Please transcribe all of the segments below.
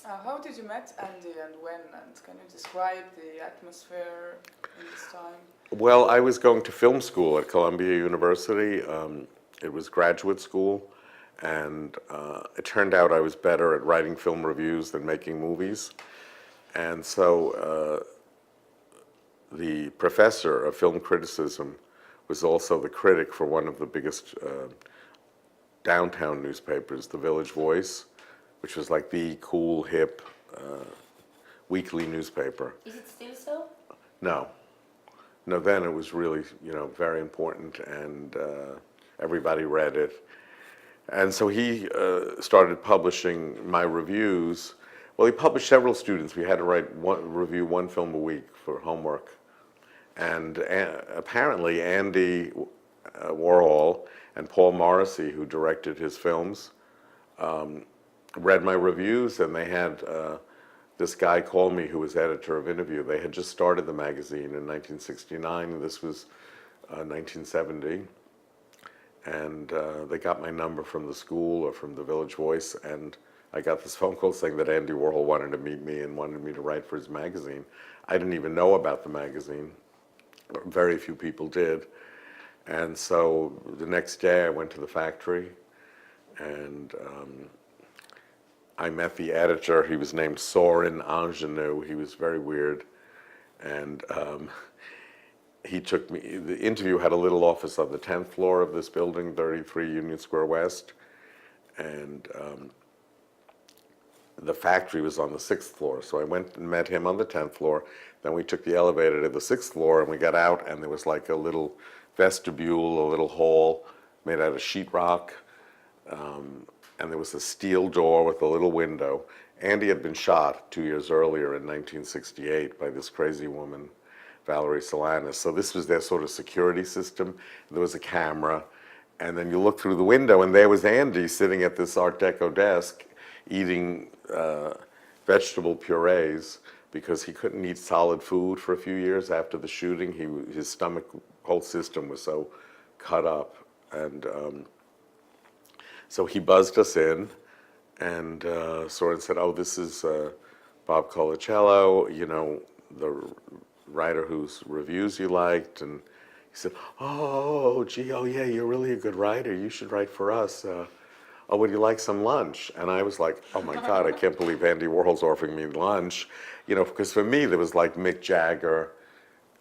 How did you met Andy and when? And can you describe the atmosphere in this time? Well, I was going to film school at Columbia University. It was graduate school, and it turned out I was better at writing film reviews than making movies. And so the professor of film criticism was also the critic for one of the biggest downtown newspapers, the Village Voice, which was like the cool, hip weekly newspaper. Is it still so? No. No, then it was really, very important, and everybody read it. And so he started publishing my reviews. Well, he published several students. We had to review one film a week for homework. And apparently Andy Warhol and Paul Morrissey, who directed his films, read my reviews, and they had this guy call me who was editor of Interview. They had just started the magazine in 1969, and this was 1970. And they got my number from the school or from the Village Voice, and I got this phone call saying that Andy Warhol wanted to meet me and wanted me to write for his magazine. I didn't even know about the magazine. Very few people did. And so the next day I went to the factory, and I met the editor. He was named Sorin Ingenue. He was very weird. And he took me, the Interview had a little office on the 10th floor of this building, 33 Union Square West. And the factory was on the 6th floor. So I went and met him on the 10th floor. Then we took the elevator to the 6th floor, and we got out, and there was like a little vestibule, a little hall made out of sheetrock. And there was a steel door with a little window. Andy had been shot 2 years earlier in 1968 by this crazy woman, Valerie Solanas. So this was their sort of security system. There was a camera. And then you look through the window, and there was Andy sitting at this Art Deco desk eating vegetable purees because he couldn't eat solid food for a few years after the shooting. His stomach, whole system was so cut up. And so he buzzed us in, and Soren said, "Oh, this is Bob Colacello, the writer whose reviews you liked." And he said, "Oh, gee, oh yeah, you're really a good writer. You should write for us. Oh, would you like some lunch?" And I was like, "Oh my God, I can't believe Andy Warhol's offering me lunch." Because for me, there was like Mick Jagger,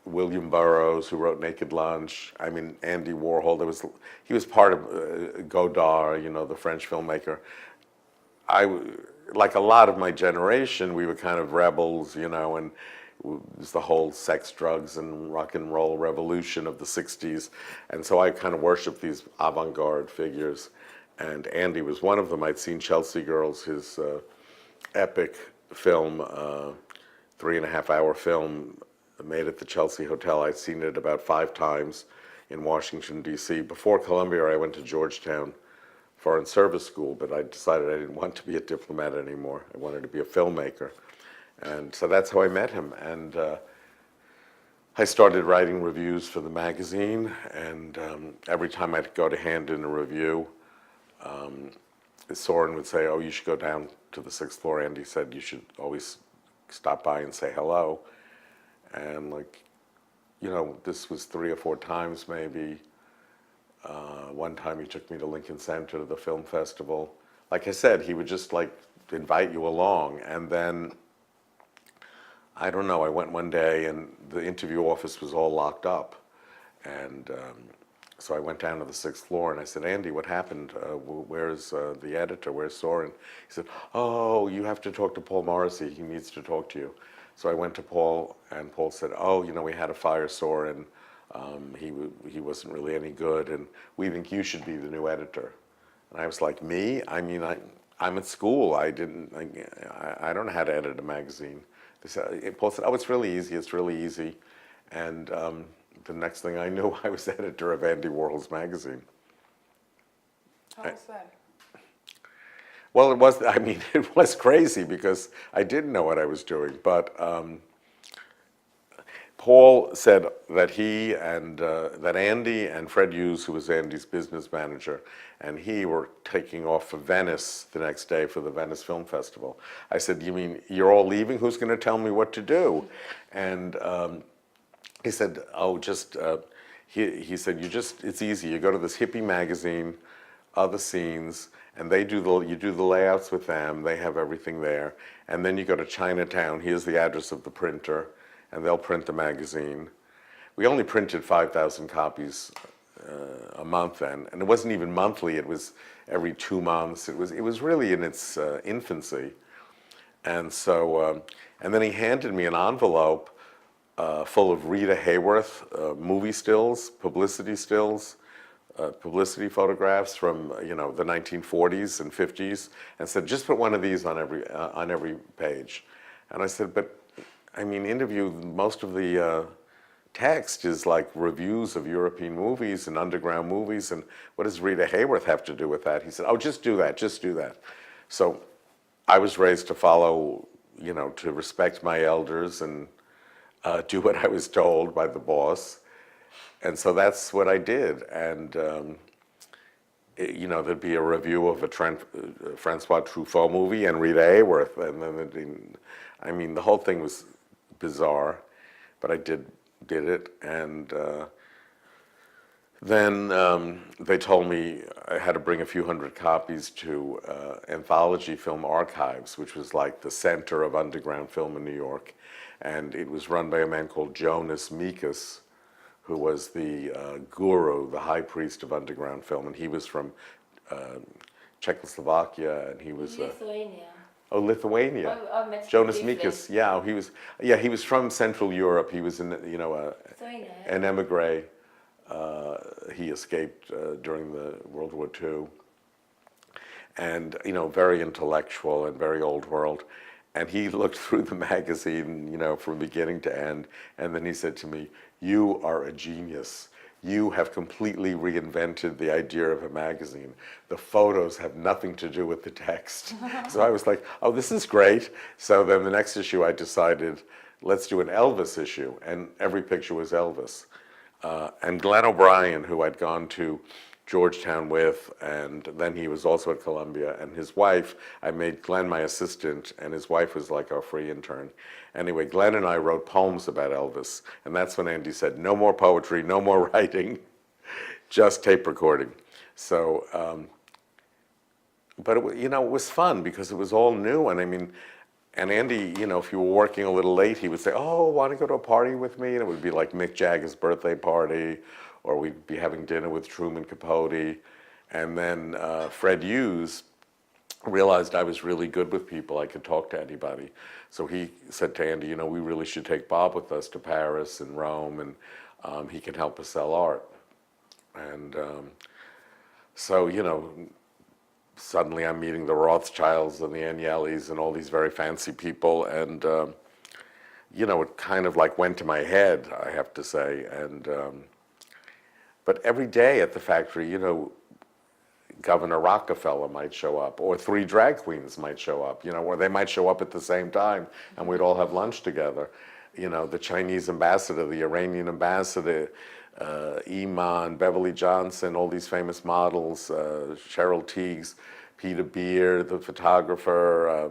William Burroughs, who wrote Naked Lunch. I mean, Andy Warhol. He was part of Godard, the French filmmaker. Like a lot of my generation, we were kind of rebels, and it was the whole sex, drugs, and rock and roll revolution of the 60s. And so I kind of worshiped these avant-garde figures. And Andy was one of them. I'd seen Chelsea Girls, his epic film, 3.5-hour film made at the Chelsea Hotel. I'd seen it about 5 times in Washington, D.C. Before Columbia, I went to Georgetown Foreign Service School, but I decided I didn't want to be a diplomat anymore. I wanted to be a filmmaker. And so that's how I met him. And I started writing reviews for the magazine, and every time I'd go to hand in a review, Soren would say, "Oh, you should go down to the 6th floor. Andy said you should always stop by and say hello." And this was 3 or 4 times maybe. One time he took me to Lincoln Center to the film festival. Like I said, he would just invite you along. And then, I don't know, I went one day and the Interview office was all locked up. And so I went down to the 6th floor and I said, "Andy, what happened? Where's the editor? Where's Soren?" He said, "Oh, you have to talk to Paul Morrissey. He needs to talk to you." So I went to Paul, and Paul said, "Oh, we had to fire Soren. He wasn't really any good, and we think you should be the new editor." And I was like, "Me? I mean, I'm at school. I don't know how to edit a magazine." Paul said, "Oh, it's really easy. It's really easy." And the next thing I knew, I was editor of Andy Warhol's magazine. How was that? Well, it was crazy because I didn't know what I was doing, but Paul said that he and that Andy and Fred Hughes, who was Andy's business manager, and he were taking off for Venice the next day for the Venice Film Festival. I said, "You mean you're all leaving? Who's going to tell me what to do?" And he said, "Oh, just." He said, it's easy. You go to this hippie magazine, Other Scenes, and you do the layouts with them. They have everything there. And then you go to Chinatown. Here's the address of the printer, and they'll print the magazine. We only printed 5,000 copies a month then, and it wasn't even monthly. It was every 2 months. It was really in its infancy. And so, and then he handed me an envelope full of Rita Hayworth movie stills, publicity photographs from the 1940s and 50s, and said, just put one of these on every page. And I said, but I mean, most of the text is like reviews of European movies and underground movies, and what does Rita Hayworth have to do with that? He said, oh, just do that. So I was raised to follow, to respect my elders and do what I was told by the boss. And so that's what I did. And, there'd be a review of a Francois Truffaut movie and Rita Hayworth. And then the whole thing was bizarre, but I did it. And then they told me I had to bring a few hundred copies to Anthology Film Archives, which was like the center of underground film in New York. And it was run by a man called Jonas Mekas, who was the guru, the high priest of underground film. And he was from Czechoslovakia, and he was... Lithuania. Oh, Lithuania. I met Jonas him briefly. Mekas, he was from Central Europe. He was an emigre. He escaped during the World War II. And, very intellectual and very old world. And he looked through the magazine, from beginning to end, and then he said to me, "You are a genius. You have completely reinvented the idea of a magazine. The photos have nothing to do with the text." So I was like, oh, this is great. So then the next issue I decided, let's do an Elvis issue, and every picture was Elvis. And Glenn O'Brien, who I'd gone to Georgetown with, and then he was also at Columbia, and his wife, I made Glenn my assistant, and his wife was like our free intern. Anyway, Glenn and I wrote poems about Elvis, and that's when Andy said, no more poetry, no more writing, just tape recording. So, but it was fun because it was all new, and and Andy, if you were working a little late, he would say, oh, want to go to a party with me? And it would be like Mick Jagger's birthday party, or we'd be having dinner with Truman Capote. And then Fred Hughes realized I was really good with people. I could talk to anybody. So he said to Andy, we really should take Bob with us to Paris and Rome, and he can help us sell art. And so, suddenly I'm meeting the Rothschilds and the Agnellis and all these very fancy people. And, it kind of like went to my head, I have to say. And but every day at the factory, Governor Rockefeller might show up, or 3 drag queens might show up, or they might show up at the same time, and we'd all have lunch together. The Chinese ambassador, the Iranian ambassador, Iman, Beverly Johnson, all these famous models, Cheryl Tiegs, Peter Beer, the photographer,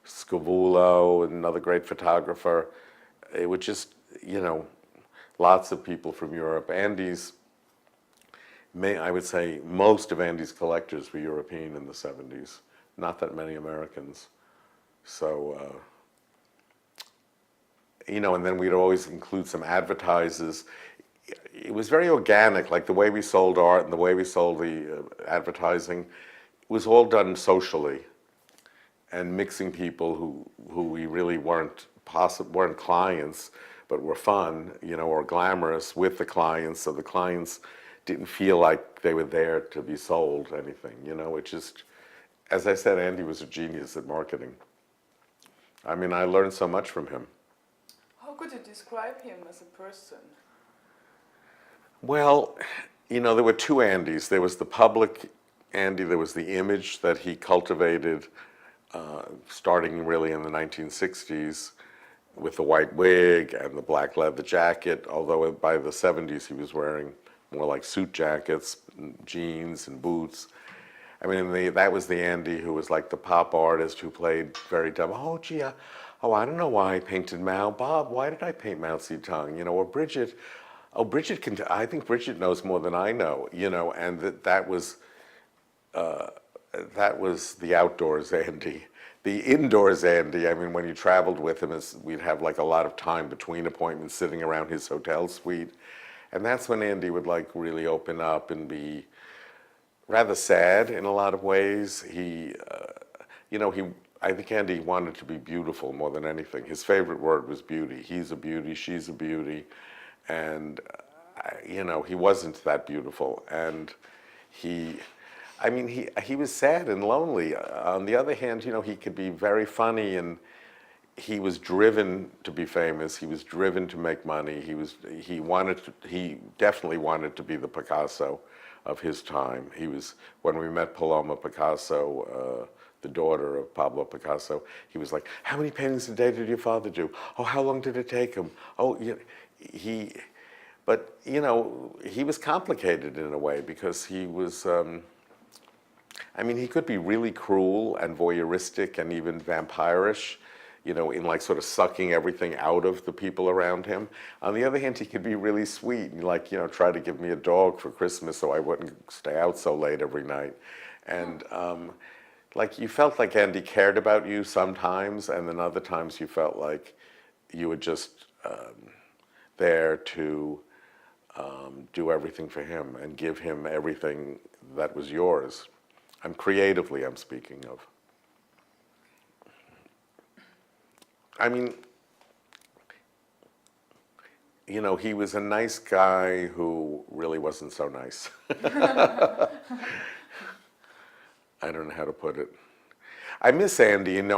Scavullo, another great photographer. It would just, lots of people from Europe. I would say most of Andy's collectors were European in the 70s, not that many Americans. So, and then we'd always include some advertisers. It was very organic, like the way we sold art and the way we sold the advertising. It was all done socially and mixing people who we really weren't clients, but were fun, or glamorous with the clients, so the clients didn't feel like they were there to be sold anything, It just, as I said, Andy was a genius at marketing. I learned so much from him. How could you describe him as a person? Well, there were 2 Andys. There was the public Andy, there was the image that he cultivated starting really in the 1960s. with the white wig and the black leather jacket, although by the 70s he was wearing more like suit jackets, and jeans and boots. I mean, that was the Andy who was like the pop artist who played very dumb. Oh, gee, I don't know why I painted Mao. Bob, why did I paint Mao Zedong? You know, or Bridget, oh, Bridget can, I think Bridget knows more than I know, you know, and that was the outdoors Andy. The indoors Andy, I mean, when you traveled with him, we'd have like a lot of time between appointments sitting around his hotel suite. And that's when Andy would like really open up and be rather sad in a lot of ways. I think Andy wanted to be beautiful more than anything. His favorite word was beauty. He's a beauty, she's a beauty. And, you know, he wasn't that beautiful. And he was sad and lonely. On the other hand, you know, he could be very funny, and he was driven to be famous. He was driven to make money. He definitely wanted to be the Picasso of his time. When we met Paloma Picasso, the daughter of Pablo Picasso, he was like, how many paintings a day did your father do? Oh, how long did it take him? Oh, but, you know, he was complicated in a way because he was, he could be really cruel and voyeuristic and even vampirish, you know, in like sort of sucking everything out of the people around him. On the other hand, he could be really sweet and like, you know, try to give me a dog for Christmas so I wouldn't stay out so late every night. And like you felt like Andy cared about you sometimes, and then other times you felt like you were just there to do everything for him and give him everything that was yours. Creatively, I'm speaking of. I mean, you know, he was a nice guy who really wasn't so nice. I don't know how to put it. I miss Andy, you know,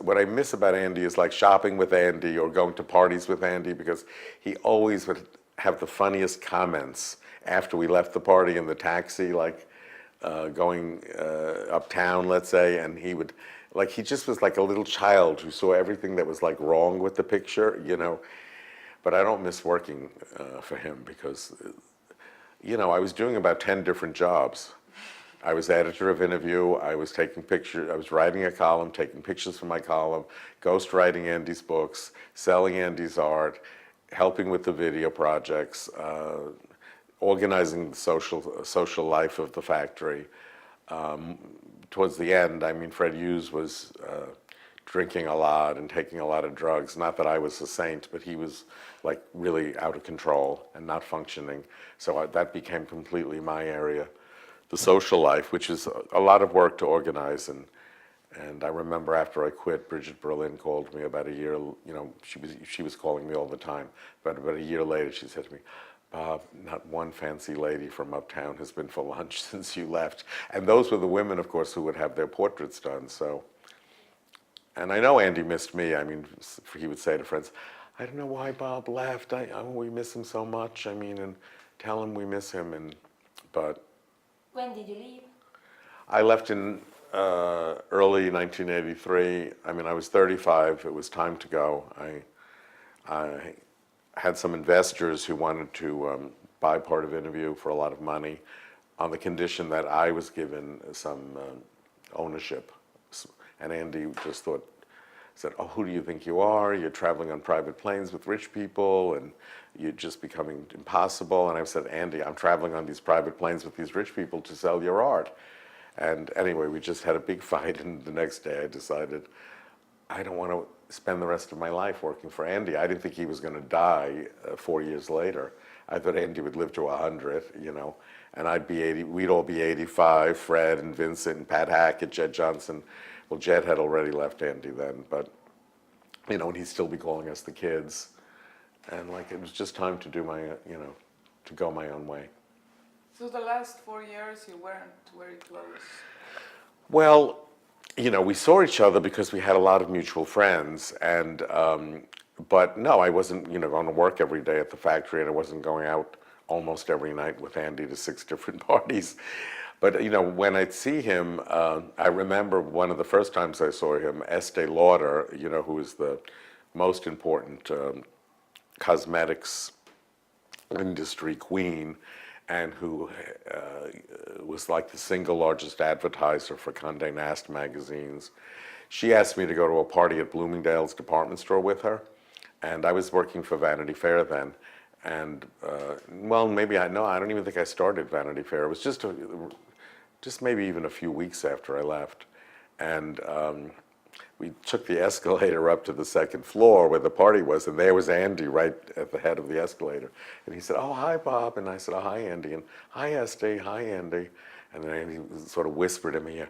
what I miss about Andy is like shopping with Andy or going to parties with Andy, because he always would have the funniest comments after we left the party in the taxi, like going uptown, let's say, and he just was like a little child who saw everything that was like wrong with the picture, you know. But I don't miss working for him because, you know, I was doing about 10 different jobs. I was editor of Interview, I was taking pictures, I was writing a column, taking pictures for my column, ghostwriting Andy's books, selling Andy's art, helping with the video projects, organizing the social life of the factory. Towards the end, I mean, Fred Hughes was drinking a lot and taking a lot of drugs. Not that I was a saint, but he was like really out of control and not functioning. So that became completely my area. The social life, which is a lot of work to organize. And I remember after I quit, Bridget Berlin called me about a year, you know, she was calling me all the time. But about a year later, she said to me, Bob, not one fancy lady from uptown has been for lunch since you left. And those were the women, of course, who would have their portraits done. So, and I know Andy missed me. I mean, he would say to friends, I don't know why Bob left. We miss him so much. I mean, and tell him we miss him. But when did you leave? I left in early 1983. I mean, I was 35. It was time to go. I had some investors who wanted to buy part of Interview for a lot of money on the condition that I was given some ownership. And Andy just said, oh, who do you think you are? You're traveling on private planes with rich people and you're just becoming impossible. And I said, Andy, I'm traveling on these private planes with these rich people to sell your art. And anyway, we just had a big fight, and the next day I decided I don't want to spend the rest of my life working for Andy. I didn't think he was going to die 4 years later. I thought Andy would live to 100, you know, and I'd be 80, we'd all be 85, Fred and Vincent and Pat Hackett, Jed Johnson. Well, Jed had already left Andy then, but, you know, and he'd still be calling us the kids. And like, it was just time to do to go my own way. So the last 4 years you weren't very close? Well, you know, we saw each other because we had a lot of mutual friends, and but no, I wasn't, you know, going to work every day at the factory, and I wasn't going out almost every night with Andy to 6 different parties. But, you know, when I'd see him, I remember one of the first times I saw him, Estee Lauder, you know, who was the most important cosmetics industry queen, and who was like the single largest advertiser for Condé Nast magazines. She asked me to go to a party at Bloomingdale's department store with her, and I was working for Vanity Fair then. And well, maybe I don't even think I started Vanity Fair. It was just maybe even a few weeks after I left, and we took the escalator up to the second floor where the party was, and there was Andy right at the head of the escalator. And he said, "Oh, hi, Bob." And I said, "Oh, hi, Andy." And, "Hi, Esty. Hi, Andy." And then Andy sort of whispered to me,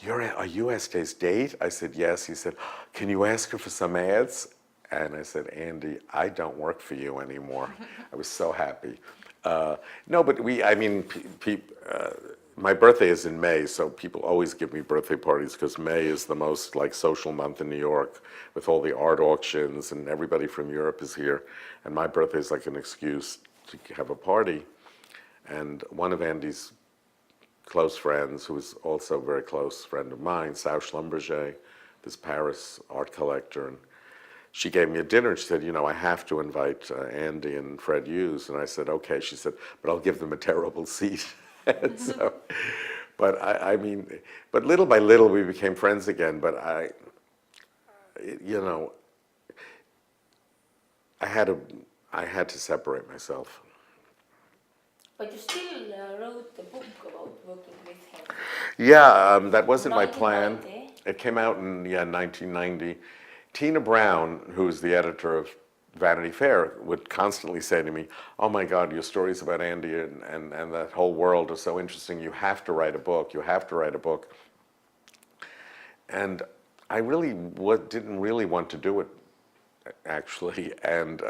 "Are you Esty's date?" I said, "Yes." He said, "Can you ask her for some ads?" And I said, "Andy, I don't work for you anymore." I was so happy. No, but my birthday is in May, so people always give me birthday parties because May is the most like social month in New York with all the art auctions, and everybody from Europe is here. And my birthday is like an excuse to have a party. And one of Andy's close friends, who was also a very close friend of mine, Sao Schlumberger, this Paris art collector, and she gave me a dinner, and she said, "I have to invite Andy and Fred Hughes." And I said, "Okay." She said, "But I'll give them a terrible seat." And so, but but little by little we became friends again. But I had to separate myself. But you still wrote a book about working with him. Yeah, that wasn't my plan. 1990. It came out in 1990. Tina Brown, who's the editor of Vanity Fair, would constantly say to me, "Oh my God, your stories about Andy and that whole world are so interesting. You have to write a book. You have to write a book." And I really didn't really want to do it, actually. And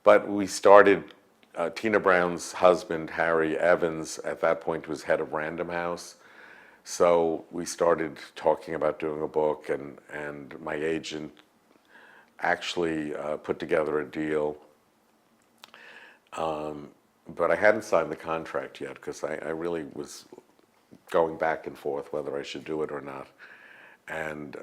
but we started. Tina Brown's husband, Harry Evans, at that point was head of Random House. So we started talking about doing a book, and my agent actually put together a deal. But I hadn't signed the contract yet because I really was going back and forth whether I should do it or not. And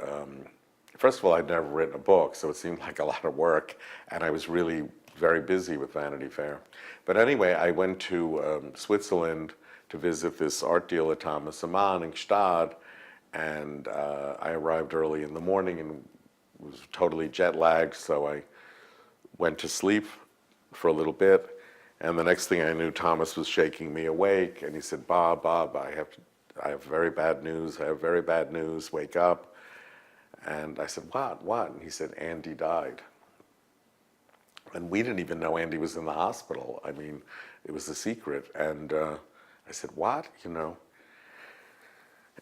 first of all, I'd never written a book, so it seemed like a lot of work, and I was really very busy with Vanity Fair. But anyway, I went to Switzerland to visit this art dealer, Thomas Amann, in Gstaad, and I arrived early in the morning and was totally jet lagged, so I went to sleep for a little bit, and the next thing I knew, Thomas was shaking me awake, and he said, Bob, I have very bad news, wake up." And I said, what? And he said, "Andy died." And we didn't even know Andy was in the hospital. I mean, it was a secret. And I said, "What?"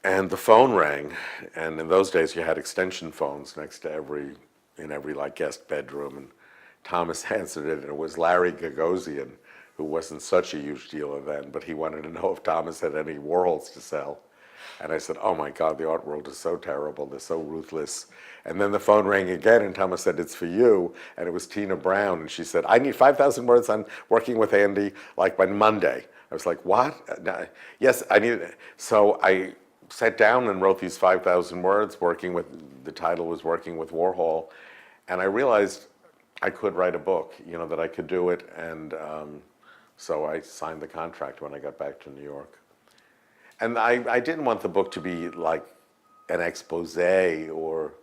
And the phone rang. And in those days, you had extension phones next to in every like guest bedroom. And Thomas answered it, and it was Larry Gagosian, who wasn't such a huge dealer then, but he wanted to know if Thomas had any Warhols to sell. And I said, "Oh my God, the art world is so terrible, they're so ruthless." And then the phone rang again, and Thomas said, "It's for you." And it was Tina Brown, and she said, "I need 5,000 words on working with Andy, like by Monday." I was like, "What?" "Yes, I need it." So I sat down and wrote these 5,000 words, the title was Working with Warhol. And I realized I could write a book, that I could do it. And so I signed the contract when I got back to New York. And I didn't want the book to be like an expose or,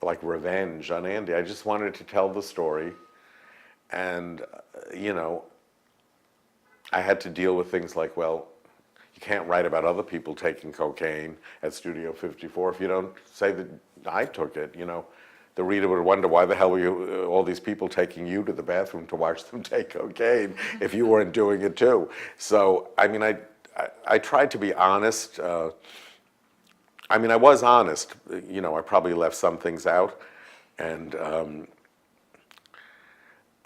like revenge on Andy. I just wanted to tell the story. And, I had to deal with things like, well, you can't write about other people taking cocaine at Studio 54 if you don't say that I took it, The reader would wonder, why the hell were all these people taking you to the bathroom to watch them take cocaine if you weren't doing it too? So, I tried to be honest. I was honest. I probably left some things out. And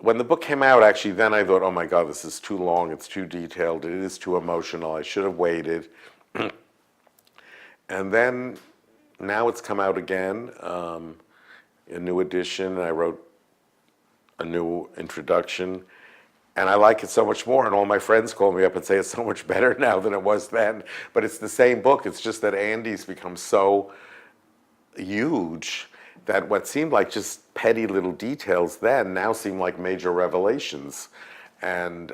when the book came out, actually, then I thought, oh my God, this is too long, it's too detailed, it is too emotional, I should have waited. And then, now it's come out again, a new edition. I wrote a new introduction. And I like it so much more, and all my friends call me up and say it's so much better now than it was then. But it's the same book, it's just that Andy's become so huge that what seemed like just petty little details then now seem like major revelations. And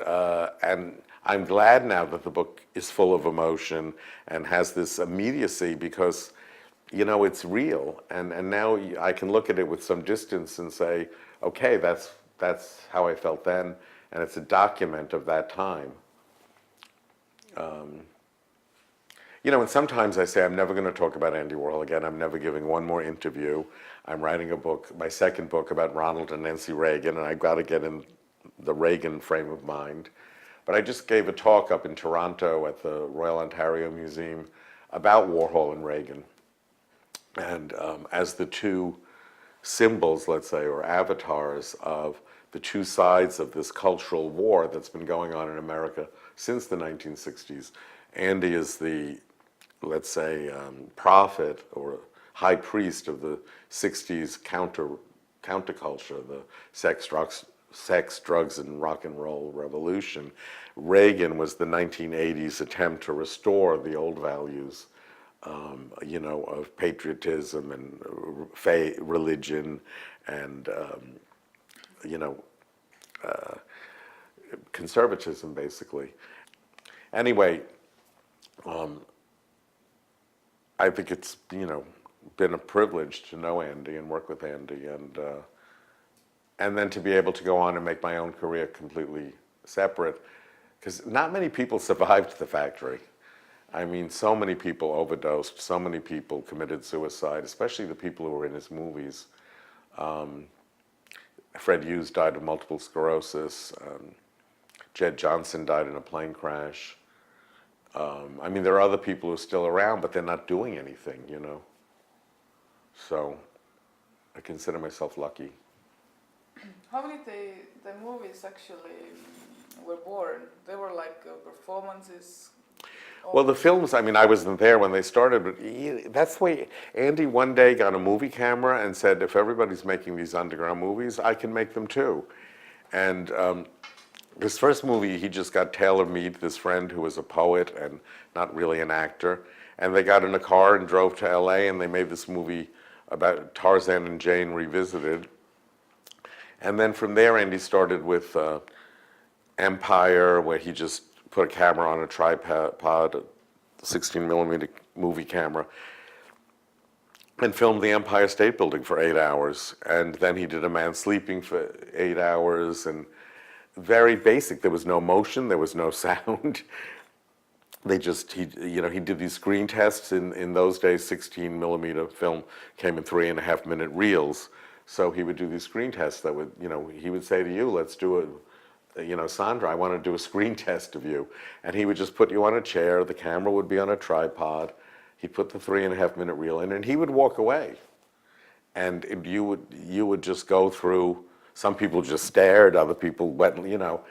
I'm glad now that the book is full of emotion and has this immediacy because, you know, it's real. And now I can look at it with some distance and say, okay, that's how I felt then, and it's a document of that time. You know, and sometimes I say, I'm never going to talk about Andy Warhol again. I'm never giving one more interview. I'm writing a book, my second book, about Ronald and Nancy Reagan, and I've got to get in the Reagan frame of mind. But I just gave a talk up in Toronto at the Royal Ontario Museum about Warhol and Reagan. And as the two symbols, let's say, or avatars of the two sides of this cultural war that's been going on in America since the 1960s. Andy is the, let's say, prophet or high priest of the 60s counterculture, the sex, drugs, and rock and roll revolution. Reagan was the 1980s attempt to restore the old values, you know, of patriotism and religion and, you know, conservatism, basically. Anyway, I think it's, you know, been a privilege to know Andy and work with Andy, and then to be able to go on and make my own career completely separate, because not many people survived the factory. I mean, so many people overdosed, so many people committed suicide, especially the people who were in his movies. Fred Hughes died of multiple sclerosis. Jed Johnson died in a plane crash. I mean, there are other people who are still around, but they're not doing anything, you know. So I consider myself lucky. How did the movies actually were born? They were like performances? Well, the films, I mean, I wasn't there when they started, but that's the way Andy one day got a movie camera and said, if everybody's making these underground movies, I can make them too. And his first movie, he just got Taylor Mead, this friend who was a poet and not really an actor, and they got in a car and drove to LA, and they made this movie about Tarzan and Jane Revisited. And then from there, Andy started with Empire, where he just put a camera on a tripod, a 16 millimeter movie camera, and filmed the Empire State Building for 8 hours. And then he did A Man Sleeping for 8 hours, and very basic. There was no motion, there was no sound. They just, he did these screen tests. In those days, 16 millimeter film came in 3.5 minute reels. So he would do these screen tests that would, you know, he would say to you, let's do a, you know, Sandra, I want to do a screen test of you. And he would just put you on a chair, the camera would be on a tripod, he'd put the 3.5 minute reel in, and he would walk away. And you would just go through, some people just stared, other people went, you know,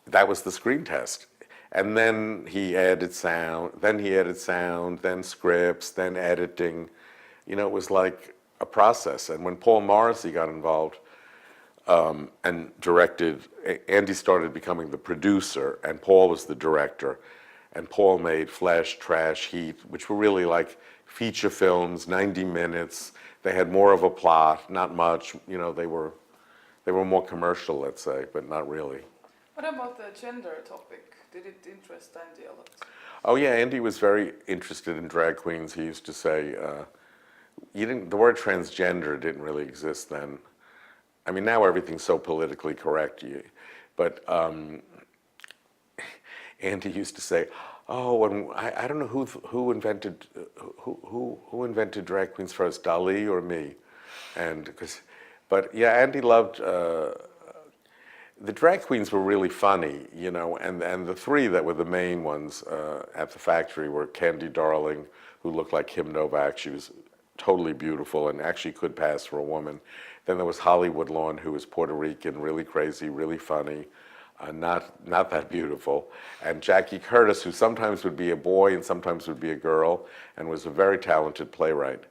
that was the screen test. And then he added sound, then scripts, then editing. You know, it was like a process. And when Paul Morrissey got involved and directed, Andy started becoming the producer, and Paul was the director. And Paul made Flesh, Trash, Heat, which were really like feature films, 90 minutes. They had more of a plot, not much. You know, they were more commercial, let's say, but not really. What about the gender topic? Did it interest Andy a lot? Oh yeah, Andy was very interested in drag queens. He used to say, the word transgender didn't really exist then. I mean, now everything's so politically correct. But Andy used to say, oh, and I don't know who invented drag queens first, Dali or me, but yeah, Andy loved. The drag queens were really funny, you know, and the three that were the main ones at the factory were Candy Darling, who looked like Kim Novak. She was totally beautiful and actually could pass for a woman. Then there was Hollywood Lawn, who was Puerto Rican, really crazy, really funny, not that beautiful. And Jackie Curtis, who sometimes would be a boy and sometimes would be a girl, and was a very talented playwright.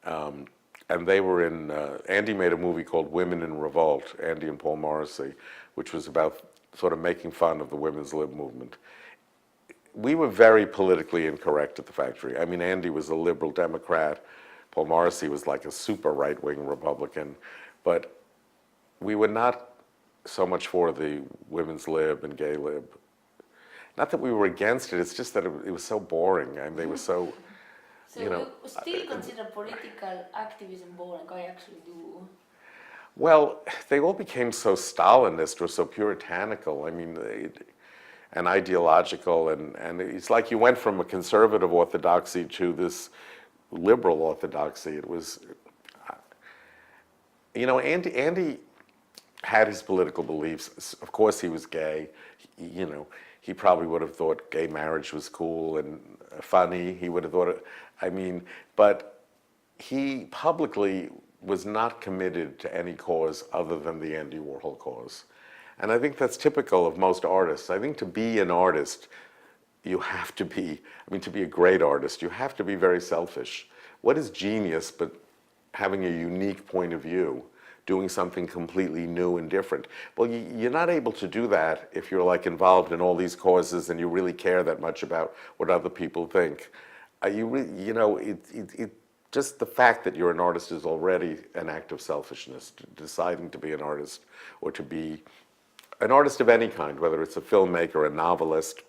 And they were in, Andy made a movie called Women in Revolt, Andy and Paul Morrissey, which was about sort of making fun of the women's lib movement. We were very politically incorrect at the factory. I mean, Andy was a liberal Democrat, Paul Morrissey was like a super right-wing Republican, but we were not so much for the women's lib and gay lib. Not that we were against it, it's just that it was so boring. I mean, they were so, So you know. you still consider political activism boring? I actually do. Well, they all became so Stalinist or so puritanical. I mean, and ideological, and it's like you went from a conservative orthodoxy to this liberal orthodoxy. It was, you know, Andy had his political beliefs. Of course, he was gay. You know, he probably would have thought gay marriage was cool and funny. He would have thought it, I mean, but he publicly was not committed to any cause other than the Andy Warhol cause. And I think that's typical of most artists. I think to be an artist, you have to be, I mean, to be a great artist, you have to be very selfish. What is genius but having a unique point of view, doing something completely new and different? Well, you're not able to do that if you're like involved in all these causes and you really care that much about what other people think. You know, just the fact that you're an artist is already an act of selfishness, deciding to be an artist or to be an artist of any kind, whether it's a filmmaker, a novelist,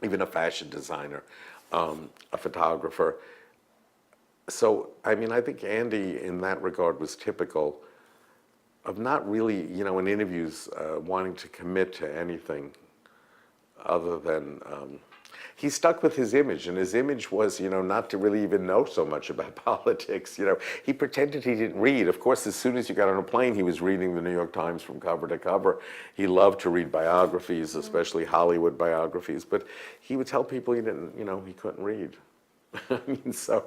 even a fashion designer, a photographer. So, I mean, I think Andy, in that regard, was typical of not really, you know, in interviews, wanting to commit to anything other than, he stuck with his image, and his image was, you know, not to really even know so much about politics. You know, he pretended he didn't read. Of course, as soon as you got on a plane, he was reading the New York Times from cover to cover. He loved to read biographies, especially Hollywood biographies, but he would tell people he didn't, you know, he couldn't read. I mean, so.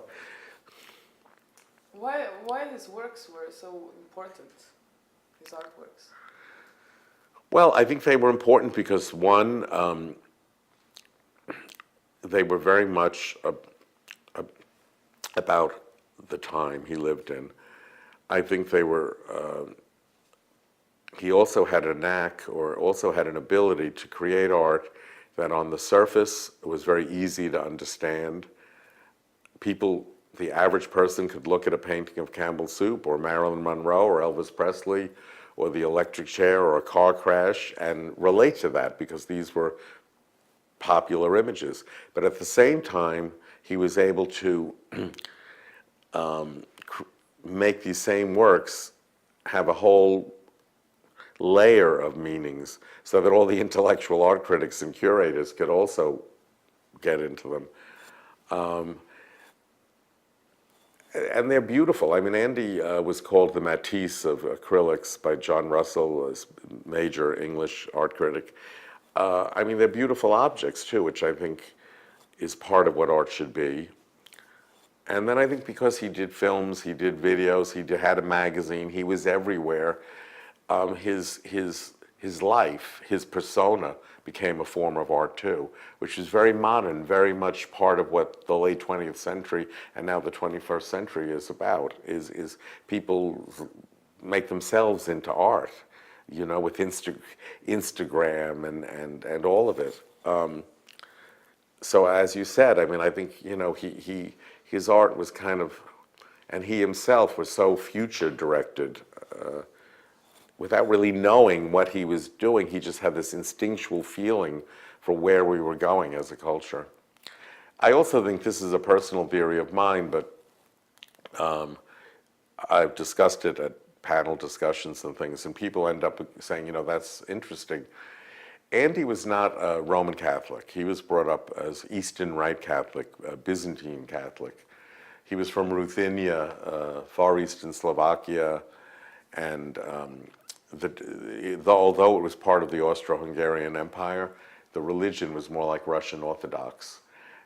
Why his works were so important, his artworks? Well, I think they were important because, one, they were very much about the time he lived in. I think they were, he also had a knack or also had an ability to create art that on the surface was very easy to understand. People, the average person could look at a painting of Campbell Soup or Marilyn Monroe or Elvis Presley or the electric chair or a car crash and relate to that because these were popular images. But at the same time, he was able to make these same works have a whole layer of meanings so that all the intellectual art critics and curators could also get into them. And they're beautiful. I mean, Andy was called the Matisse of acrylics by John Russell, a major English art critic. I mean, they're beautiful objects too, which I think is part of what art should be. And then I think because he did films, he did videos, he had a magazine, he was everywhere, his life, his persona became a form of art too, which is very modern, very much part of what the late 20th century and now the 21st century is about, is people make themselves into art, you know, with Instagram and all of it. So as you said, I mean, I think, you know, his art was kind of, and he himself was so future directed, without really knowing what he was doing. He just had this instinctual feeling for where we were going as a culture. I also think this is a personal theory of mine, but I've discussed it at panel discussions and things, and people end up saying, you know, that's interesting. Andy was not a Roman Catholic. He was brought up as Eastern Rite Catholic, Byzantine Catholic. He was from Ruthenia, Far Eastern Slovakia, and although it was part of the Austro-Hungarian Empire, the religion was more like Russian Orthodox.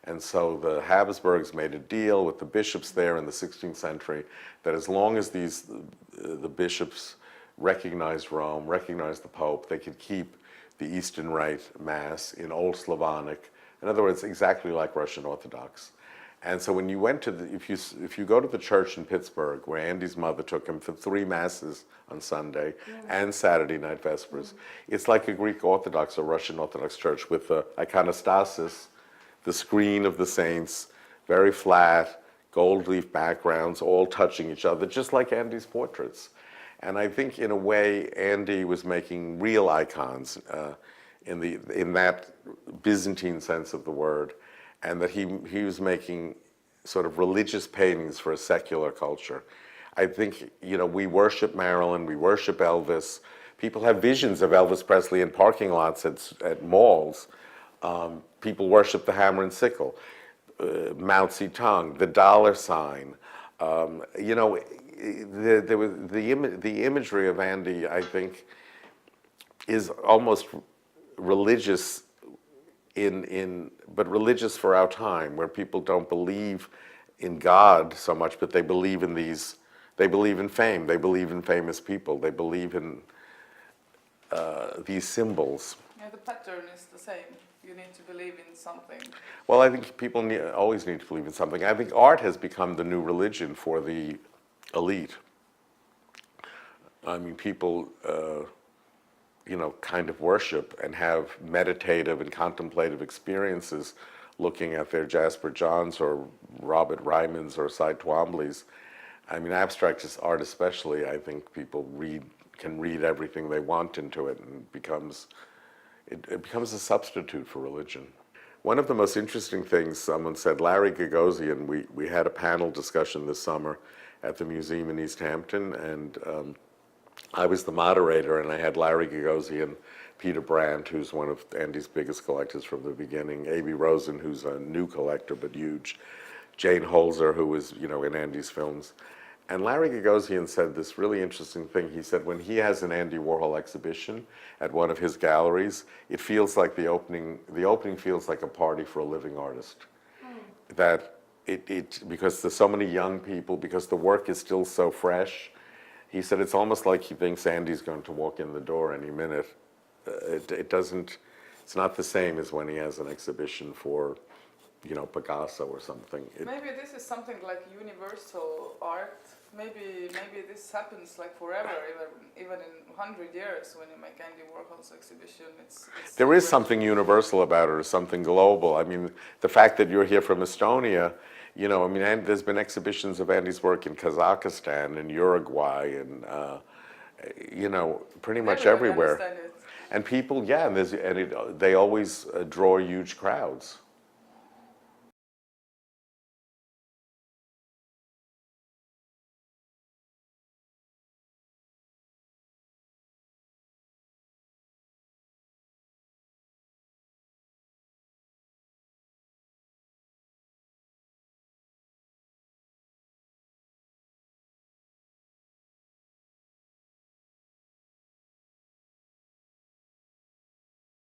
And so the Habsburgs made a deal with the bishops there in the 16th century that as long as the bishops recognized Rome, recognized the Pope, they could keep the Eastern Rite Mass in Old Slavonic. In other words, exactly like Russian Orthodox. And so when you went to if you go to the church in Pittsburgh, where Andy's mother took him for 3 masses on Sunday and Saturday night vespers, it's like a Greek Orthodox or Russian Orthodox church with the iconostasis, the screen of the saints, very flat, gold leaf backgrounds, all touching each other, just like Andy's portraits. And I think in a way, Andy was making real icons in that Byzantine sense of the word, and that he was making sort of religious paintings for a secular culture. I think, we worship Marilyn, we worship Elvis. People have visions of Elvis Presley in parking lots at malls. People worship the hammer and sickle, Mao Zedong, the dollar sign. There was the imagery of Andy, I think, is almost religious but religious for our time, where people don't believe in God so much, but they believe in fame, they believe in famous people, they believe in these symbols. Yeah, the pattern is the same. You need to believe in something. Well, I think people always need to believe in something. I think art has become the new religion for the elite. I mean, people, kind of worship and have meditative and contemplative experiences looking at their Jasper Johns or Robert Ryman's or Cy Twombly's. I mean, abstract art especially, I think people can read everything they want into it, and it becomes a substitute for religion. One of the most interesting things, someone said, Larry Gagosian, we had a panel discussion this summer at the museum in East Hampton, and I was the moderator, and I had Larry Gagosian, Peter Brandt, who's one of Andy's biggest collectors from the beginning, A.B. Rosen, who's a new collector but huge, Jane Holzer, who was, in Andy's films. And Larry Gagosian said this really interesting thing. He said when he has an Andy Warhol exhibition at one of his galleries, it feels like the opening feels like a party for a living artist. That because there's so many young people, because the work is still so fresh, he said it's almost like he thinks Andy's going to walk in the door any minute. It's not the same as when he has an exhibition for, Picasso or something. Maybe this is something like universal art. Maybe this happens like forever, even in 100 years when you make Andy Warhol's exhibition. There is something universal about it, or something global. I mean, the fact that you're here from Estonia, and there's been exhibitions of Andy's work in Kazakhstan and Uruguay and, pretty much everywhere. Understand it. And people, they always draw huge crowds.